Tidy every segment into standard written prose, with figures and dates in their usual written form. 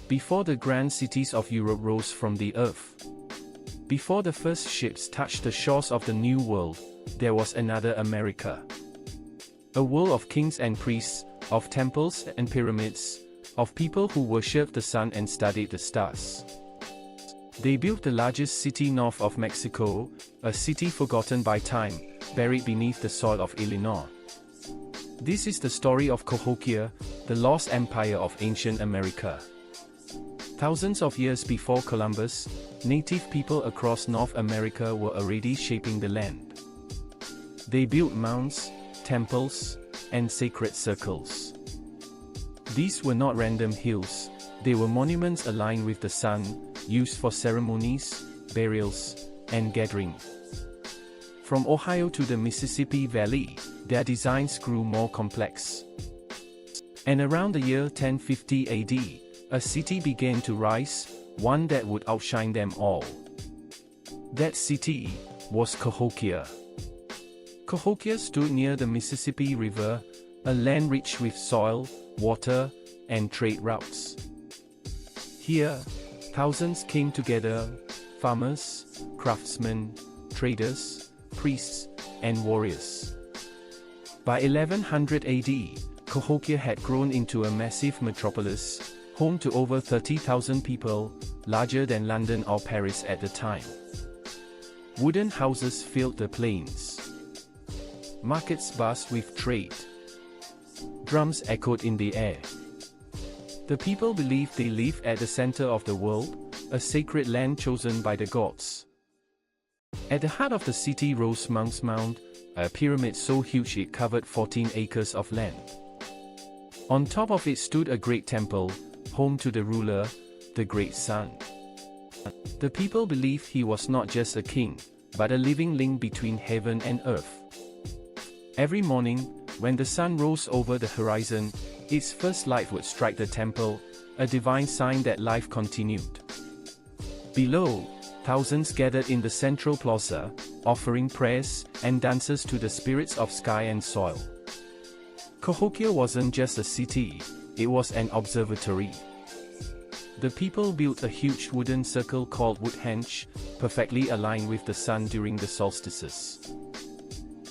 Before the grand cities of Europe rose from the earth. Before the first ships touched the shores of the New World, there was another America. A world of kings and priests, of temples and pyramids, of people who worshipped the sun and studied the stars. They built the largest city north of Mexico, a city forgotten by time, buried beneath the soil of Illinois. This is the story of Cahokia, the lost empire of ancient America. Thousands of years before Columbus, native people across North America were already shaping the land. They built mounds, temples, and sacred circles. These were not random hills, they were monuments aligned with the sun, used for ceremonies, burials, and gathering. From Ohio to the Mississippi Valley, their designs grew more complex. And around the year 1050 AD, a city began to rise, one that would outshine them all. That city was Cahokia. Cahokia stood near the Mississippi River, a land rich with soil, water, and trade routes. Here, thousands came together, farmers, craftsmen, traders, priests, and warriors. By 1100 AD, Cahokia had grown into a massive metropolis, home to over 30,000 people, larger than London or Paris at the time. Wooden houses filled the plains. Markets buzzed with trade. Drums echoed in the air. The people believed they lived at the center of the world, a sacred land chosen by the gods. At the heart of the city rose Monk's Mound, a pyramid so huge it covered 14 acres of land. On top of it stood a great temple, home to the ruler, the great sun. The people believed he was not just a king, but a living link between heaven and earth. Every morning, when the sun rose over the horizon, its first light would strike the temple, a divine sign that life continued. Below, thousands gathered in the central plaza, offering prayers and dances to the spirits of sky and soil. Cahokia wasn't just a city, it was an observatory. The people built a huge wooden circle called Woodhenge, perfectly aligned with the sun during the solstices.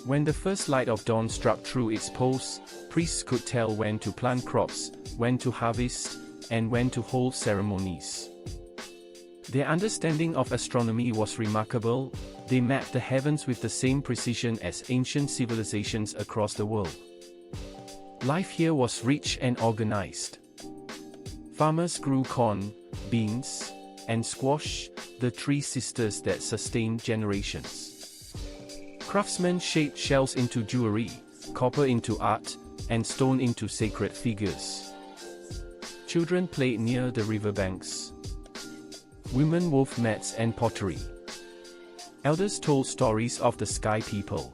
When the first light of dawn struck through its poles, priests could tell when to plant crops, when to harvest, and when to hold ceremonies. Their understanding of astronomy was remarkable. They mapped the heavens with the same precision as ancient civilizations across the world. Life here was rich and organized. Farmers grew corn, beans, and squash, the three sisters that sustained generations. Craftsmen shaped shells into jewelry, copper into art, and stone into sacred figures. Children played near the riverbanks. Women wove mats and pottery. Elders told stories of the sky people.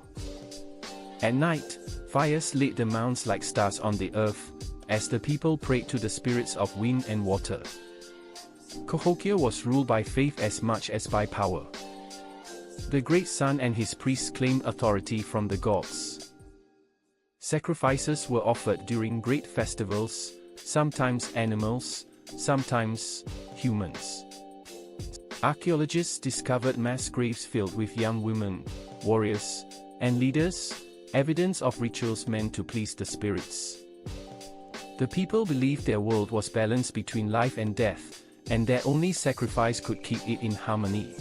At night, fires lit the mounds like stars on the earth, as the people prayed to the spirits of wind and water. Cahokia was ruled by faith as much as by power. The great sun and his priests claimed authority from the gods. Sacrifices were offered during great festivals, sometimes animals, sometimes humans. Archaeologists discovered mass graves filled with young women, warriors, and leaders, evidence of rituals meant to please the spirits. The people believed their world was balanced between life and death, and that only sacrifice could keep it in harmony.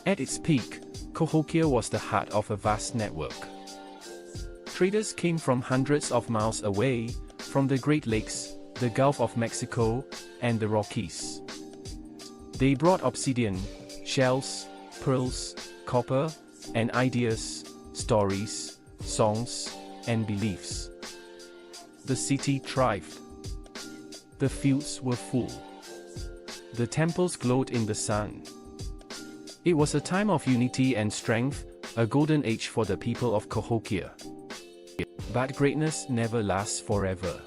At its peak, Cahokia was the heart of a vast network. Traders came from hundreds of miles away, from the Great Lakes, the Gulf of Mexico, and the Rockies. They brought obsidian, shells, pearls, copper, and ideas, stories, songs, and beliefs. The city thrived. The fields were full. The temples glowed in the sun. It was a time of unity and strength, a golden age for the people of Cahokia. But greatness never lasts forever.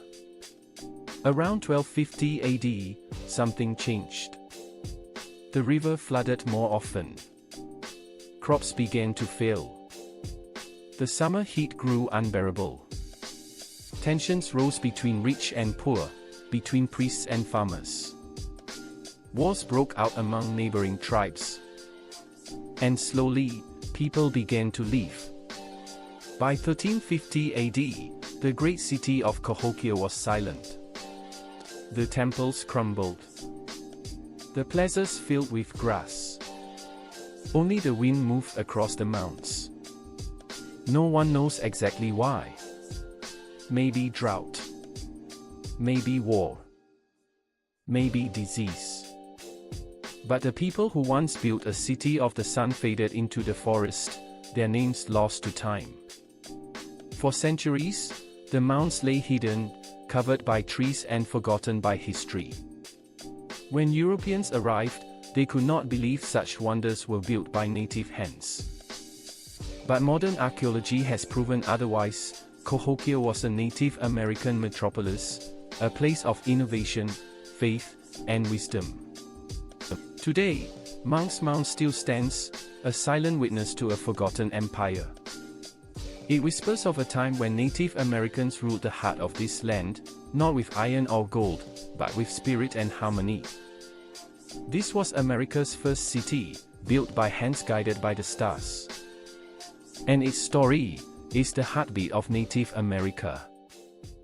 Around 1250 AD, something changed. The river flooded more often. Crops began to fail. The summer heat grew unbearable. Tensions rose between rich and poor, between priests and farmers. Wars broke out among neighboring tribes. And slowly, people began to leave. By 1350 AD, the great city of Cahokia was silent. The temples crumbled. The plazas filled with grass. Only the wind moved across the mounts. No one knows exactly why. Maybe drought. Maybe war. Maybe disease. But the people who once built a city of the sun faded into the forest, their names lost to time. For centuries, the mounds lay hidden, covered by trees and forgotten by history. When Europeans arrived, they could not believe such wonders were built by native hands. But modern archaeology has proven otherwise. Cahokia was a Native American metropolis, a place of innovation, faith, and wisdom. Today, Monk's Mound still stands, a silent witness to a forgotten empire. It whispers of a time when Native Americans ruled the heart of this land, not with iron or gold, but with spirit and harmony. This was America's first city, built by hands guided by the stars. And its story is the heartbeat of Native America.